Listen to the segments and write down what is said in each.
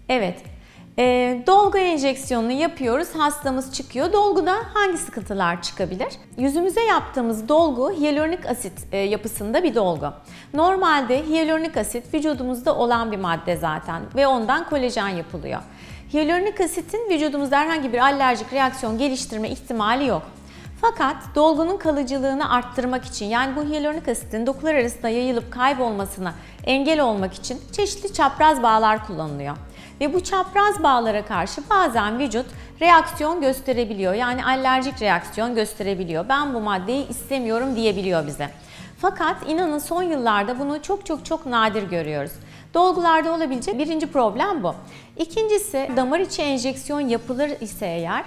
Evet. Dolgu enjeksiyonunu yapıyoruz, hastamız çıkıyor. Dolguda hangi sıkıntılar çıkabilir? Yüzümüze yaptığımız dolgu hyaluronik asit yapısında bir dolgu. Normalde hyaluronik asit vücudumuzda olan bir madde zaten ve ondan kolajen yapılıyor. Hyaluronik asitin vücudumuzda herhangi bir alerjik reaksiyon geliştirme ihtimali yok. Fakat dolgunun kalıcılığını arttırmak için, yani bu hyaluronik asitin dokular arasında yayılıp kaybolmasına engel olmak için çeşitli çapraz bağlar kullanılıyor. Ve bu çapraz bağlara karşı bazen vücut reaksiyon gösterebiliyor. Yani alerjik reaksiyon gösterebiliyor. Ben bu maddeyi istemiyorum diyebiliyor bize. Fakat inanın son yıllarda bunu çok nadir görüyoruz. Dolgularda olabilecek birinci problem bu. İkincisi, damar içi enjeksiyon yapılır ise eğer,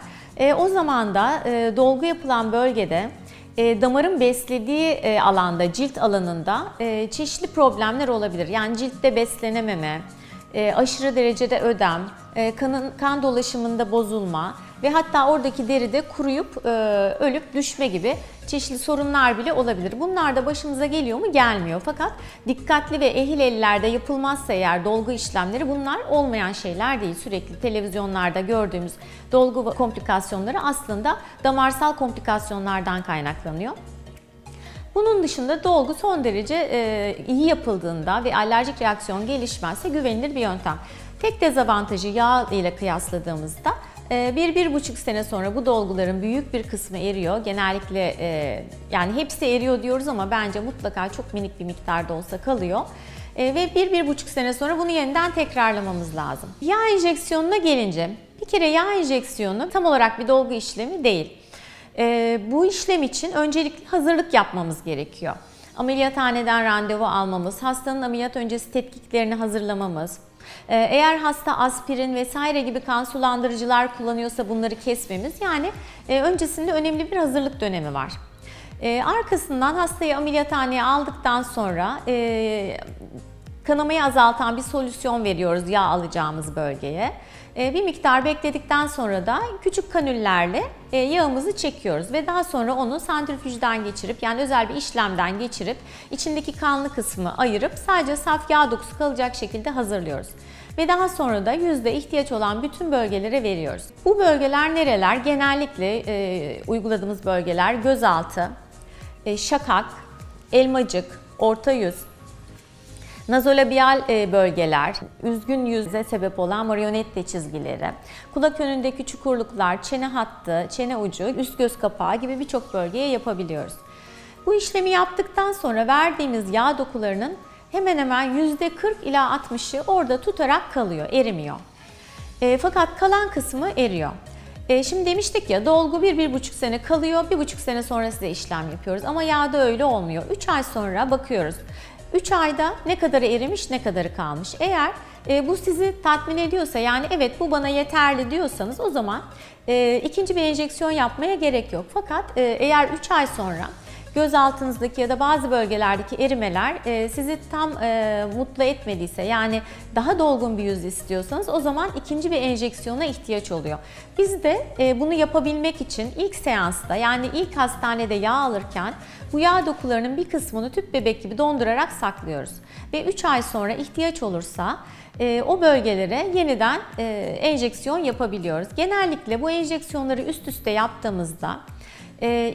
o zaman da dolgu yapılan bölgede damarın beslediği alanda, cilt alanında çeşitli problemler olabilir. Yani ciltte beslenememe, aşırı derecede ödem, kan dolaşımında bozulma ve hatta oradaki deride kuruyup ölüp düşme gibi çeşitli sorunlar bile olabilir. Bunlar da başımıza geliyor mu? Gelmiyor. Fakat dikkatli ve ehil ellerde yapılmazsa eğer dolgu işlemleri, bunlar olmayan şeyler değil. Sürekli televizyonlarda gördüğümüz dolgu komplikasyonları aslında damarsal komplikasyonlardan kaynaklanıyor. Bunun dışında dolgu son derece iyi yapıldığında ve alerjik reaksiyon gelişmezse güvenilir bir yöntem. Tek dezavantajı yağ ile kıyasladığımızda 1-1,5 sene sonra bu dolguların büyük bir kısmı eriyor. Genellikle yani hepsi eriyor diyoruz ama bence mutlaka çok minik bir miktarda olsa kalıyor. Ve 1-1,5 sene sonra bunu yeniden tekrarlamamız lazım. Yağ enjeksiyonuna gelince, bir kere yağ enjeksiyonu tam olarak bir dolgu işlemi değil. Bu işlem için öncelikle hazırlık yapmamız gerekiyor. Ameliyathaneden randevu almamız, hastanın ameliyat öncesi tetkiklerini hazırlamamız, eğer hasta aspirin vesaire gibi kan sulandırıcılar kullanıyorsa bunları kesmemiz, yani öncesinde önemli bir hazırlık dönemi var. Arkasından hastayı ameliyathaneye aldıktan sonra kanamayı azaltan bir solüsyon veriyoruz yağ alacağımız bölgeye. Bir miktar bekledikten sonra da küçük kanüllerle yağımızı çekiyoruz ve daha sonra onu santrifüjden geçirip, yani özel bir işlemden geçirip içindeki kanlı kısmı ayırıp sadece saf yağ dokusu kalacak şekilde hazırlıyoruz. Ve daha sonra da yüzde ihtiyaç olan bütün bölgelere veriyoruz. Bu bölgeler nereler? Genellikle uyguladığımız bölgeler gözaltı, şakak, elmacık, orta yüz, nazolabiyal bölgeler, üzgün yüze sebep olan marionette çizgileri, kulak önündeki çukurluklar, çene hattı, çene ucu, üst göz kapağı gibi birçok bölgeye yapabiliyoruz. Bu işlemi yaptıktan sonra verdiğimiz yağ dokularının hemen hemen %40 ila 60'ı orada tutarak kalıyor, erimiyor. Fakat kalan kısmı eriyor. Şimdi demiştik ya, dolgu 1-1,5 sene kalıyor, 1,5 sene sonra size işlem yapıyoruz ama yağda öyle olmuyor. 3 ay sonra bakıyoruz. 3 ayda ne kadarı erimiş, ne kadarı kalmış. Eğer bu sizi tatmin ediyorsa, yani evet bu bana yeterli diyorsanız, o zaman ikinci bir enjeksiyon yapmaya gerek yok. Fakat eğer 3 ay sonra göz altınızdaki ya da bazı bölgelerdeki erimeler sizi tam mutlu etmediyse, yani daha dolgun bir yüz istiyorsanız, o zaman ikinci bir enjeksiyona ihtiyaç oluyor. Biz de bunu yapabilmek için ilk seansta, yani ilk hastanede yağ alırken bu yağ dokularının bir kısmını tüp bebek gibi dondurarak saklıyoruz. Ve 3 ay sonra ihtiyaç olursa o bölgelere yeniden enjeksiyon yapabiliyoruz. Genellikle bu enjeksiyonları üst üste yaptığımızda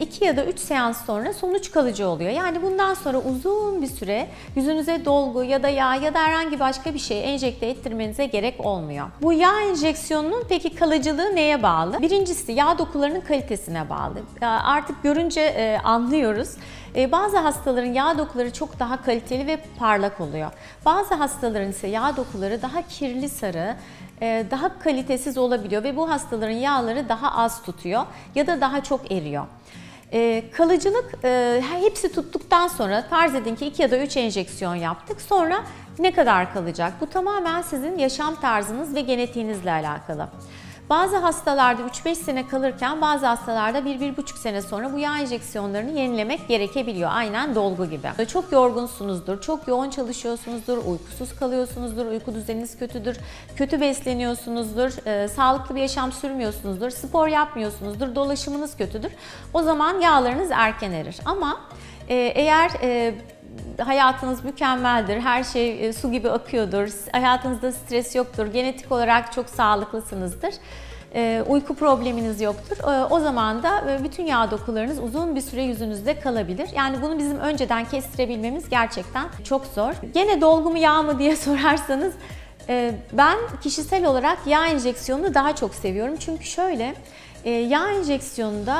2 ya da 3 seans sonra sonuç kalıcı oluyor. Yani bundan sonra uzun bir süre yüzünüze dolgu ya da yağ ya da herhangi başka bir şey enjekte ettirmenize gerek olmuyor. Bu yağ enjeksiyonunun peki kalıcılığı neye bağlı? Birincisi yağ dokularının kalitesine bağlı. Artık görünce anlıyoruz. Bazı hastaların yağ dokuları çok daha kaliteli ve parlak oluyor. Bazı hastaların ise yağ dokuları daha kirli sarı, daha kalitesiz olabiliyor ve bu hastaların yağları daha az tutuyor ya da daha çok eriyor. Kalıcılık, hepsi tuttuktan sonra farz edin ki 2 ya da 3 enjeksiyon yaptık. Sonra ne kadar kalacak? Bu tamamen sizin yaşam tarzınız ve genetiğinizle alakalı. Bazı hastalarda 3-5 sene kalırken bazı hastalarda 1-1,5 sene sonra bu yağ enjeksiyonlarını yenilemek gerekebiliyor. Aynen dolgu gibi. Çok yorgunsunuzdur, çok yoğun çalışıyorsunuzdur, uykusuz kalıyorsunuzdur, uyku düzeniniz kötüdür, kötü besleniyorsunuzdur, sağlıklı bir yaşam sürmüyorsunuzdur, spor yapmıyorsunuzdur, dolaşımınız kötüdür. O zaman yağlarınız erken erir. Ama eğer hayatınız mükemmeldir, her şey su gibi akıyordur, hayatınızda stres yoktur, genetik olarak çok sağlıklısınızdır, uyku probleminiz yoktur. O zaman da bütün yağ dokularınız uzun bir süre yüzünüzde kalabilir. Yani bunu bizim önceden kestirebilmemiz gerçekten çok zor. Gene dolgu mu yağ mı diye sorarsanız, ben kişisel olarak yağ enjeksiyonunu daha çok seviyorum. Çünkü şöyle, yağ enjeksiyonunda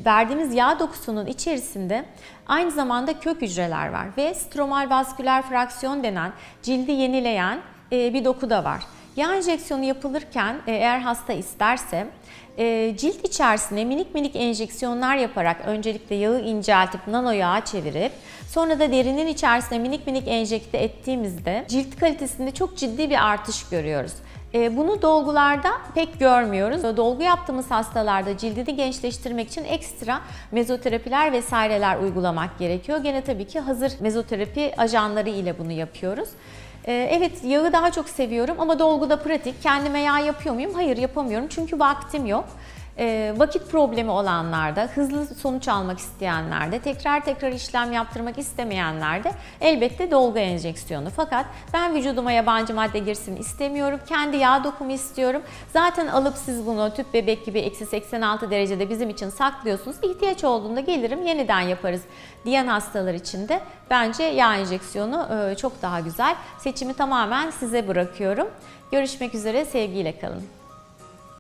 verdiğimiz yağ dokusunun içerisinde aynı zamanda kök hücreler var ve stromal vasküler fraksiyon denen cildi yenileyen bir doku da var. Yağ enjeksiyonu yapılırken eğer hasta isterse cilt içerisine minik minik enjeksiyonlar yaparak öncelikle yağı inceltip nano yağa çevirip sonra da derinin içerisine minik minik enjekte ettiğimizde cilt kalitesinde çok ciddi bir artış görüyoruz. Bunu dolgularda pek görmüyoruz. Dolgu yaptığımız hastalarda cildini gençleştirmek için ekstra mezoterapiler vesaireler uygulamak gerekiyor. Gene tabii ki hazır mezoterapi ajanları ile bunu yapıyoruz. Evet, yağı daha çok seviyorum ama dolgu da pratik. Kendime yağ yapıyor muyum? Hayır, yapamıyorum çünkü vaktim yok. Vakit problemi olanlarda, hızlı sonuç almak isteyenlerde, tekrar işlem yaptırmak istemeyenlerde elbette dolgu enjeksiyonu. Fakat ben vücuduma yabancı madde girsin istemiyorum. Kendi yağ dokumu istiyorum. Zaten alıp siz bunu tüp bebek gibi eksi 86 derecede bizim için saklıyorsunuz. İhtiyaç olduğunda gelirim yeniden yaparız diyen hastalar için de bence yağ enjeksiyonu çok daha güzel. Seçimi tamamen size bırakıyorum. Görüşmek üzere, sevgiyle kalın.